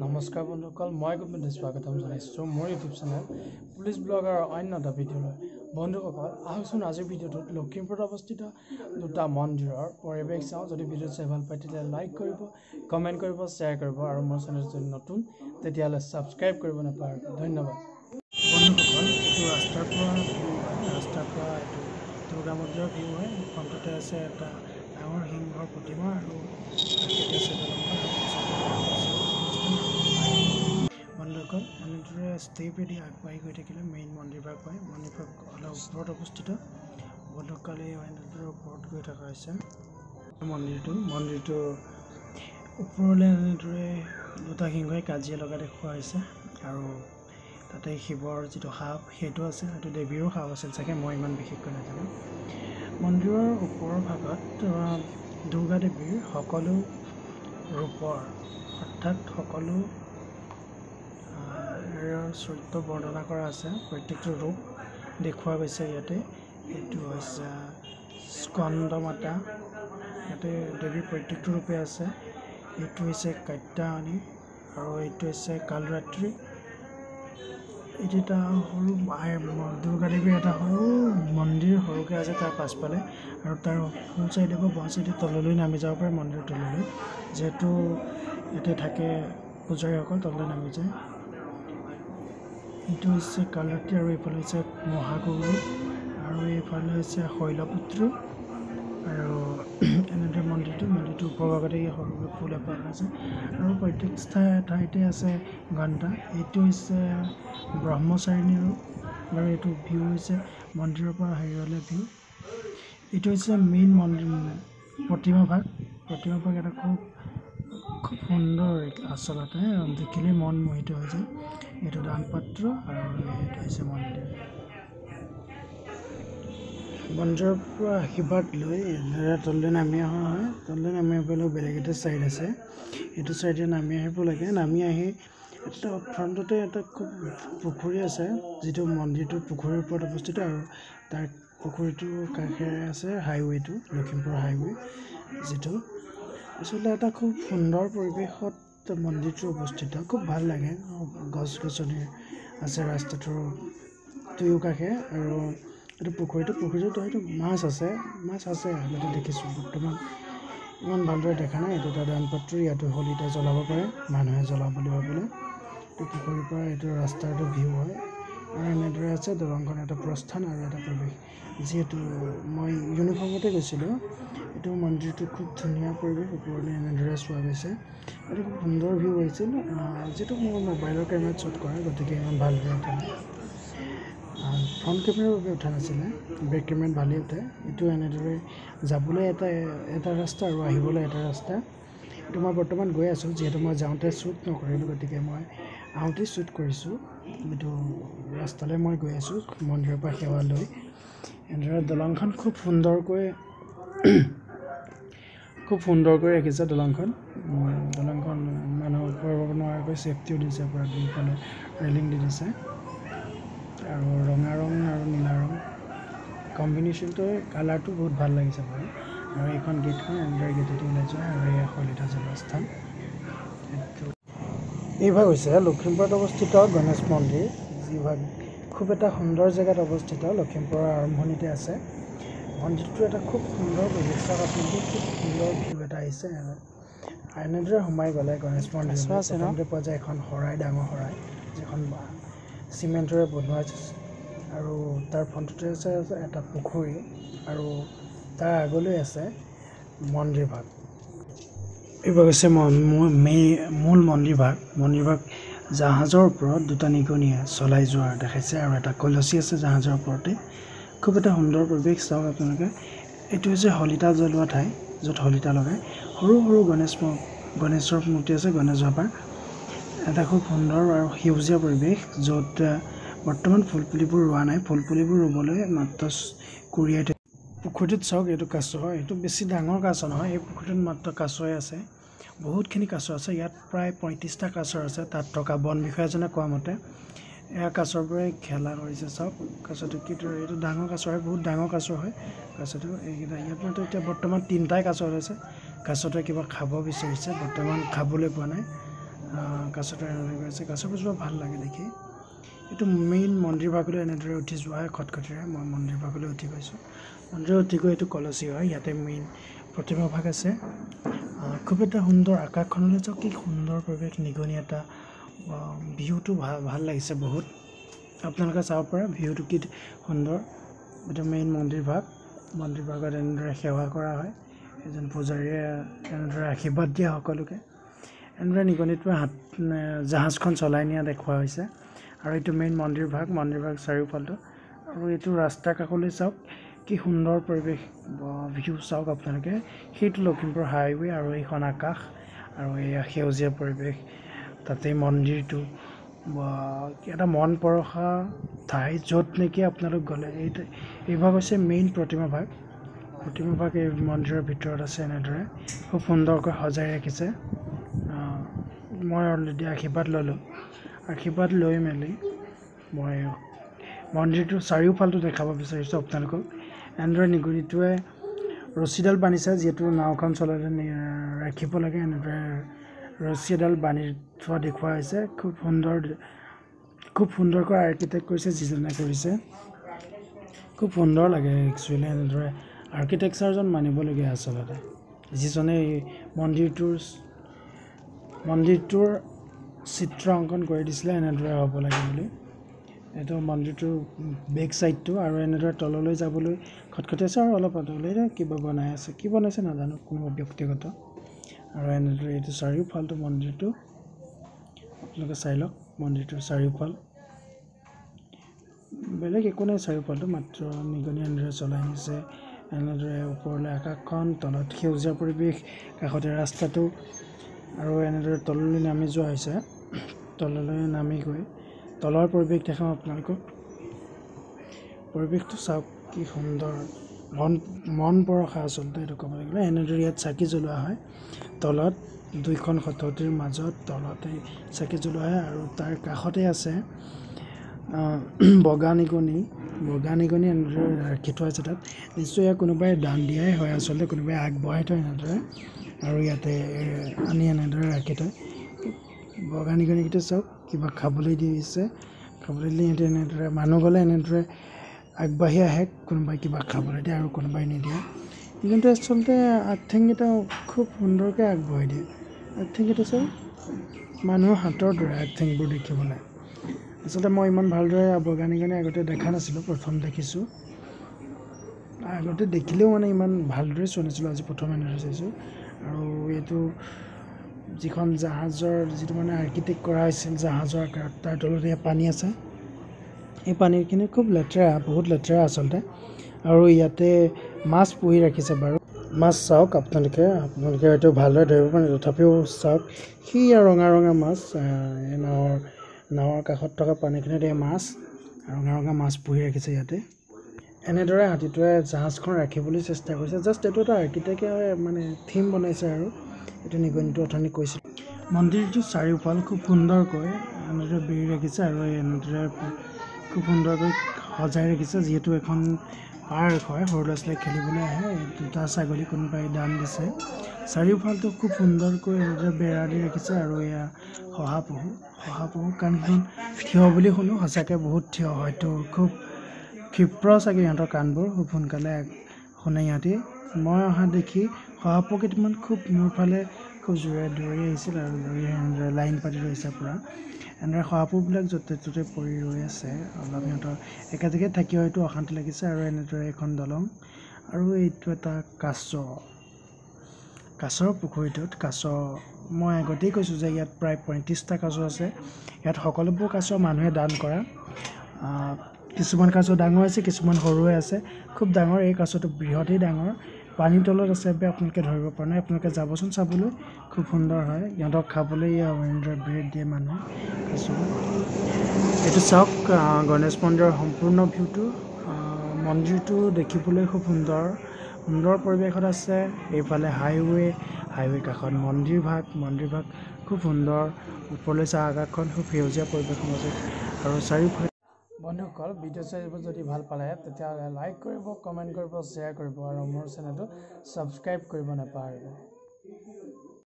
নমস্কাৰ বন্ধুসকল, মই গোবিন্দ স্বাগতম জনাইছোঁ মোৰ ইউটিউব চেনেল পুলিচ ব্লগাৰ অন্য এটা ভিডিঅ'লৈ। বন্ধুসকল, আহকচোন আজিৰ ভিডিঅ'টোত লখিমপুৰত অৱস্থিত দুটা মন্দিৰৰ পৰিৱেশ চাওঁ। যদি ভিডিঅ' চাই ভাল পায় তেতিয়াহ'লে লাইক কৰিব, কমেণ্ট কৰিব, শ্বেয়াৰ কৰিব আৰু মোৰ চেনেল যদি নতুন তেতিয়াহ'লে ছাবস্ক্ৰাইব কৰিব নাপাহৰিব। ধন্যবাদ। বন্ধুসকল, এইটো ৰাস্তাৰ পৰা এইটো দুৰ্গা মন্দিৰৰ ভিউ হয়। ফ্ৰণ্টতে আছে এটা ডাঙৰ সিংহৰ প্ৰতিমা আৰু বন্ধুসকল, এনেদৰে ষ্টেপেদি আগবাঢ়ি গৈ থাকিলে মেইন মন্দিৰ ভাগ পায়। মন্দিৰ ভাগ অলপ ওপৰত অৱস্থিত। বন্ধুসকল, এই এনেদৰে ওপৰত গৈ থকা হৈছে মন্দিৰটো ওপৰলৈ এনেদৰে দুটা সিংহই কাজিয়া লগা দেখুওৱা হৈছে আৰু তাতে শিৱৰ যিটো সাপ সেইটো আছে, সেইটো দেৱীৰো সাপ আছিল চাগে, মই ইমান বিশেষকৈ নাজানো। মন্দিৰৰ ওপৰৰ ভাগত দুৰ্গা দেৱীৰ সকলো ৰূপৰ অৰ্থাৎ সকলো চৰিত্ৰ বৰ্ণনা কৰা আছে। প্ৰত্যেকটো ৰূপ দেখুওৱা গৈছে ইয়াতে। এইটো হৈছে স্কন্দ মাতা, ইয়াতে দেৱীৰ প্ৰত্যেকটো ৰূপে আছে। এইটো হৈছে কাত্যায়নী আৰু এইটো হৈছে কালৰাত্ৰি। এইটো এটা সৰু দুৰ্গা দেৱীৰ এটা সৰু মন্দিৰ সৰুকৈ আছে তাৰ পাছফালে, আৰু তাৰ সোঁ চাইডে বা বাওঁ চাইডে তললৈ নামি যাব পাৰে মন্দিৰৰ তললৈ, যিহেতু ইয়াতে থাকে পূজাৰীসকল তললৈ নামি যায়। এইটো হৈছে কালৰাত্ৰি আৰু এইফালে হৈছে মহাগৌৰী আৰু এইফালে হৈছে শৈলপুত্ৰ। আৰু এনেদৰে মন্দিৰটো ওপৰৰ ভাগতে সৰুকৈ ফুল এপাহ আছে আৰু প্ৰত্যেক ঠাইতে আছে ঘণ্টা। এইটো হৈছে ব্ৰহ্মচাৰিণী ৰূপ আৰু এইটো ভিউ হৈছে মন্দিৰৰ পৰা হেৰিয়লৈ ভিউ। এইটো হৈছে মেইন মন্দিৰ প্ৰতিমা ভাগ এটা খুব সুন্দৰ, আচলতে দেখিলে মন মোহিত হৈ যায়। এইটো দানপাত্ৰ আৰু এইটো হৈছে মন্দিৰ। মন্দিৰৰ পৰা আশীৰ্বাদ লৈ তললৈ নামি অহা হয়। তললৈ নামি আহিবলৈ বেলেগ এটা ছাইড আছে, এইটো ছাইডে নামি আহিব লাগে। নামি আহি এটা ফ্ৰণ্টতে এটা খুব পুখুৰী আছে, যিটো মন্দিৰটো পুখুৰীৰ ওপৰত অৱস্থিত আৰু তাৰ পুখুৰীটোৰ কাষেৰে আছে হাইৱেটো, লখিমপুৰ হাইৱে যিটো। আচলতে এটা খুব সুন্দৰ পৰিৱেশত মন্দিৰটো অৱস্থিত, খুব ভাল লাগে। গছ গছনি আছে ৰাস্তাটোৰ দুয়োকাষে আৰু এইটো পুখুৰীটোত হয়তো মাছ আছে আগতে দেখিছোঁ, বৰ্তমান ইমান ভালদৰে দেখা নাই। এইটো এটা দানপাত্ৰ, ইয়াতো শলিতা জ্বলাব পাৰে, মানুহে জ্বলাম বুলি ভাবিলে। এইটো পুখুৰীৰ পৰা এইটো ৰাস্তাটো ভিউ হয় আৰু এনেদৰে আছে দলংখন, এটা প্ৰস্থান আৰু এটা প্ৰৱেশ। যিহেতু মই ইউনিফৰ্মতে গৈছিলোঁ, এইটো মন্দিৰটো খুব ধুনীয়া পৰিৱেশ, ওপৰলৈ এনেদৰে চোৱা গৈছে। এইটো খুব সুন্দৰ ভিউ আহিছিল, যিহেতু মোৰ মোবাইলৰ কেমেৰাত শ্বুট কৰে, গতিকে ইমান ভালদৰে উঠা নাই। ফ্ৰণ্ট কেমেৰাৰ বাবে উঠা নাছিলে, বেক কেমেৰাত ভালেই উঠে। এইটো এনেদৰে যাবলৈ এটা ৰাস্তা আৰু আহিবলৈ এটা ৰাস্তা। এইটো মই বৰ্তমান গৈ আছোঁ, যিহেতু মই যাওঁতে শ্বুট নকৰিলোঁ, গতিকে মই আহোঁতেই শ্বুট কৰিছোঁ। এইটো ৰাস্তালৈ মই গৈ আছোঁ মন্দিৰৰ পৰা সেৱা লৈ। এনেদৰে দলংখন খুব সুন্দৰকৈ ৰাখিছে। দলংখন মানুহ ওপৰ হ'ব নোৱাৰাকৈ ছেফটিও দিছে, পৰা দুইফালে ৰেলিং দি দিছে আৰু ৰঙা ৰং আৰু নীলা ৰং কম্বিনেশ্যনটো, কালাৰটো বহুত ভাল লাগিছে বাৰু। আৰু এইখন গেটখন এনেদৰে গেটেদি ওলাই যোৱা আৰু এই শলিতা জ্বলোৱা স্থান। এইভাগ হৈছে লখিমপুৰত অৱস্থিত গণেশ মন্দিৰ, যিভাগ খুব এটা সুন্দৰ জেগাত অৱস্থিত, লখিমপুৰৰ আৰম্ভণিতে আছে। মন্দিৰটো এটা খুব সুন্দৰ পৰিৱেশ, আপোনালোকে খুব সুন্দৰ ভিউ এটা আহিছে। এনেদৰে সোমাই গ'লে গণেশ মন্দিৰ প্ৰথমতে পোৱা যায় এখন শৰাই, ডাঙৰ শৰাই, যিখন চিমেণ্টৰে বনোৱা আৰু তাৰ ফ্ৰণ্টতে আছে এটা পুখুৰী আৰু তাৰ আগলৈ আছে মন্দিৰ ভাগ। এইভাগ হৈছে মূল মন্দিৰ ভাগ জাহাজৰ ওপৰত দুটা নিগনিয়ে চলাই যোৱা দেখাইছে আৰু এটা কলচী আছে জাহাজৰ ওপৰতে। খুব এটা সুন্দৰ পৰিৱেশ, চাওক আপোনালোকে। এইটো হৈছে শলিতা জ্বলোৱা ঠাই, য'ত শলিতা লগায়। সৰু সৰু গণেশৰ মূৰ্তি আছে, গণেশ বাবাৰ। এটা খুব সুন্দৰ আৰু সেউজীয়া পৰিৱেশ, য'ত বৰ্তমান ফুলপুলিবোৰ ৰোৱা নাই, ফুলপুলিবোৰ ৰুবলৈ মাত্ৰ কুৰিয়াই থাকে। পুখুৰীটোত চাওক, এইটো কাছ হয়, এইটো বেছি ডাঙৰ কাছ নহয়। এই পুখুৰীটোত মাত্ৰ কাছই আছে, বহুতখিনি কাছ আছে। ইয়াত প্ৰায় 35টা কাছৰ আছে। তাত থকা বন বিষয়াজনে কোৱা মতে এয়া কাছৰবোৰে খেলা কৰিছে। চাওক কাছটো কিদৰে, এইটো ডাঙৰ কাছ হয়, বহুত ডাঙৰ কাছ হয় কাছটো। এইকেইটা ইয়াত মাত্ৰ এতিয়া বৰ্তমান 3টাই কাছ ওলাইছে। কাছটোৱে কিবা খাব বিচাৰিছে, বৰ্তমান খাবলৈ পোৱা নাই। কাছতো এনেদৰে গৈ আছে কাছৰ পাছৰ ভাল লাগে দেখি এইটো মেইন মন্দিৰ ভাগলৈ এনেদৰে উঠি যোৱা হয় খটখটিৰে মই মন্দিৰ ভাগলৈ উঠি গৈছোঁ মন্দিৰত উঠি গৈ এইটো কলচী হয় ইয়াতে মেইন প্ৰতিমা ভাগ আছে খুব এটা সুন্দৰ আকাশখনলৈ চাওক কি সুন্দৰ পৰিৱেশ নিগনি এটা ভিউটো ভাল লাগিছে বহুত আপোনালোকে চাব পাৰে ভিউটো কি সুন্দৰ এটা মেইন মন্দিৰ ভাগত এনেদৰে সেৱা কৰা হয় এজন পূজাৰীয়ে এনেদৰে আশীৰ্বাদ দিয়ে সকলোকে এনেদৰে নিগনিটোৱে জাহাজখন চলাই নিয়া দেখুওৱা হৈছে আৰু এইটো মেইন মন্দিৰ ভাগ চাৰিওফালটো আৰু এইটো ৰাস্তাৰ কাষলৈ চাওক কি সুন্দৰ পৰিৱেশ ভিউ চাওক আপোনালোকে সেইটো লখিমপুৰ হাইৱে আৰু এইখন আকাশ আৰু এয়া সেউজীয়া পৰিৱেশ তাতে মন্দিৰটো এটা মন পৰশা ঠাই য'ত নেকি আপোনালোক গ'লে এই ভাগ হৈছে মেইন প্ৰতিমা ভাগ এই মন্দিৰৰ ভিতৰত আছে এনেদৰে খুব সুন্দৰকৈ সজাই ৰাখিছে মই অলৰেডি আশীৰ্বাদ ল'লোঁ আশীৰ্বাদ লৈ মেলি মই মন্দিৰটোৰ চাৰিওফালটো দেখাব বিচাৰিছোঁ আপোনালোকক এনেদৰে নিগনিটোৱে ৰছীডাল বান্ধিছে যিহেতু নাওখন চলালে ৰাখিব লাগে এনেদৰে ৰছী এডাল বান্ধি থোৱা দেখুওৱা হৈছে খুব সুন্দৰকৈ আৰ্কিটেক্ট কৰিছে যিজনে কৰিছে খুব সুন্দৰ লাগে একচুৱেলি এনেদৰে আৰ্কিটেকচাৰজন মানিবলগীয়া আচলতে যিজনে এই মন্দিৰটোৰ চিত্ৰ অংকন কৰি দিছিলে এনেদৰে হ'ব লাগে বুলি এইটো মন্দিৰটোৰ বেক চাইডটো আৰু এনেদৰে তললৈ যাবলৈ খটখটি আছে আৰু অলপ আঁতৰলৈ কিবা বনাই আছে কি বনাইছে নাজানো কোনোবা ব্যক্তিগত আৰু এনেদৰে এইটো চাৰিওফালটো মন্দিৰটো আপোনালোকে চাই লওক মন্দিৰটোৰ চাৰিওফাল বেলেগ একো নাই চাৰিওফালটো মাত্ৰ নিগনি এনেদৰে চলাই নিছে এনেদৰে ওপৰলৈ আকাশখন তলত সেউজীয়া পৰিৱেশ কাষতে ৰাস্তাটো আৰু এনেদৰে তললৈ নামি যোৱা হৈছে তললৈ নামি গৈ তলৰ পৰিৱেশ দেখাম আপোনালোকক পৰিৱেশটো চাওক কি সুন্দৰ মন পৰশা আচলতে এইটো ক'ব লাগিলে এনেদৰে ইয়াত চাকি জ্বলোৱা হয় তলত দুইখন খটখটিৰ মাজত তলতে চাকি জ্বলোৱা হয় আৰু তাৰ কাষতে আছে বগা নিগনি এনেদৰে ৰাখি থোৱা আছে তাত নিশ্চয় ইয়াক কোনোবাই দান দিয়াই হয় আচলতে কোনোবাই আগবঢ়াই থয় এনেদৰে আৰু ইয়াতে আনি এনেদৰে ৰাখি থয় বগা নিগনিকেইটা চাওক কিবা খাবলৈ দিছে খাবলৈ দিলে সিহঁতে এনেদৰে মানুহ গ'লে এনেদৰে আগবাঢ়ি আহে কোনোবাই কিবা খাবলৈ দিয়ে আৰু কোনোবাই নিদিয়ে কিন্তু আচলতে আগঠেংকেইটা খুব সুন্দৰকৈ আগবঢ়াই দিয়ে আগঠেংকেইটা চাওক মানুহৰ হাতৰ দৰে আগঠেংবোৰ দেখিবলৈ আচলতে মই ইমান ভালদৰে বগা নিগনি আগতে দেখা নাছিলোঁ প্ৰথম দেখিছোঁ আগতে দেখিলেও মানে ইমান ভালদৰে চোৱা নাছিলোঁ আজি প্ৰথম এনেদৰে চাইছোঁ আৰু এইটো যিখন জাহাজৰ যিটো মানে আৰ্কিটেক্ট কৰা হৈছিল জাহাজৰ আকাৰত তাৰ তলতে পানী আছে এই পানীখিনি খুব লেতেৰা বহুত লেতেৰা আচলতে আৰু ইয়াতে মাছ পুহি ৰাখিছে বাৰু মাছ চাওক আপোনালোকে হয়তো ভালদৰে ধৰিব পাৰে তথাপিও চাওক সেয়া ৰঙা মাছ নাৱৰ কাষত থকা পানীখিনিত এই মাছ ৰঙা মাছ পুহি ৰাখিছে ইয়াতে এনেদৰে হাতীটোৱে জাহাজখন ৰাখিবলৈ চেষ্টা কৰিছে জাষ্ট এইটো এটা আৰ্কিটেক্টে মানে থিম বনাইছে আৰু এইটো নিগনিটো অথনি কৈছিল মন্দিৰটো চাৰিওফাল খুব সুন্দৰকৈ এনেদৰে বেৰি ৰাখিছে আৰু এনেদৰে খুব সুন্দৰকৈ সজাই ৰাখিছে যিহেতু এখন পাৰ্ক হয় সৰু ল'ৰা ছোৱালীয়ে খেলিবলৈ আহে দুটা ছাগলী কোনোবাই দান দিছে চাৰিওফালটো খুব সুন্দৰকৈ এনেদৰে বেৰা দি ৰাখিছে আৰু এয়া শহাপহু কাণখন থিয় বুলি শুনো সঁচাকৈ বহুত থিয় হয়তো খুব ক্ষিপ্ৰ চাগে সিহঁতৰ কাণবোৰ খুব সোনকালে শুনে সিহঁতি মই অহা দেখি শহাপহু কেইটামান খুব মোৰ ফালে খুব জোৰে দৌৰি আহিছিল আৰু দৌৰি এনেদৰে লাইন পাতি ৰৈছে পূৰা এনেদৰে শহাপহুবিলাক য'তে ত'তে পৰি ৰৈ আছে অলপ সিহঁতৰ একে জেগাত থাকি হয়তো অশান্তি লাগিছে আৰু এনেদৰে এখন দলং আৰু এইটো এটা কাছৰ পুখুৰীটোত মই আগতেই কৈছোঁ যে ইয়াত প্ৰায় 35টা কাছ আছে ইয়াত সকলোবোৰ কাছ মানুহে দান কৰা কিছুমান কাছ ডাঙৰ আছে কিছুমান সৰু আছে খুব ডাঙৰ এই কাছটো বৃহতেই ডাঙৰ পানীৰ তলত আছে আপোনালোকে ধৰিব পৰা নাই আপোনালোকে যাবচোন চাবলৈ খুব সুন্দৰ হয় সিহঁতক খাবলৈ এনেদৰে ব্ৰেড দিয়ে মানুহে এইটো চাওক গণেশ মন্দিৰৰ সম্পূৰ্ণ ভিউটো মন্দিৰটো দেখিবলৈ খুব সুন্দৰ পৰিৱেশত আছে এইফালে হাইৱে কাষত মন্দিৰ ভাগ খুব সুন্দৰ ওপৰলৈ চাহ আকাশখন খুব সেউজীয়া পৰিৱেশৰ মাজত আৰু চাৰিওফালে বন্ধুসকল ভিডিঅ' চাই যদি ভাল পালে তেতিয়াহ'লে লাইক কৰিব কমেণ্ট কৰিব শ্বেয়াৰ কৰিব আৰু মোৰ চেনেলটো ছাবস্ক্ৰাইব কৰিব নাপাহৰিব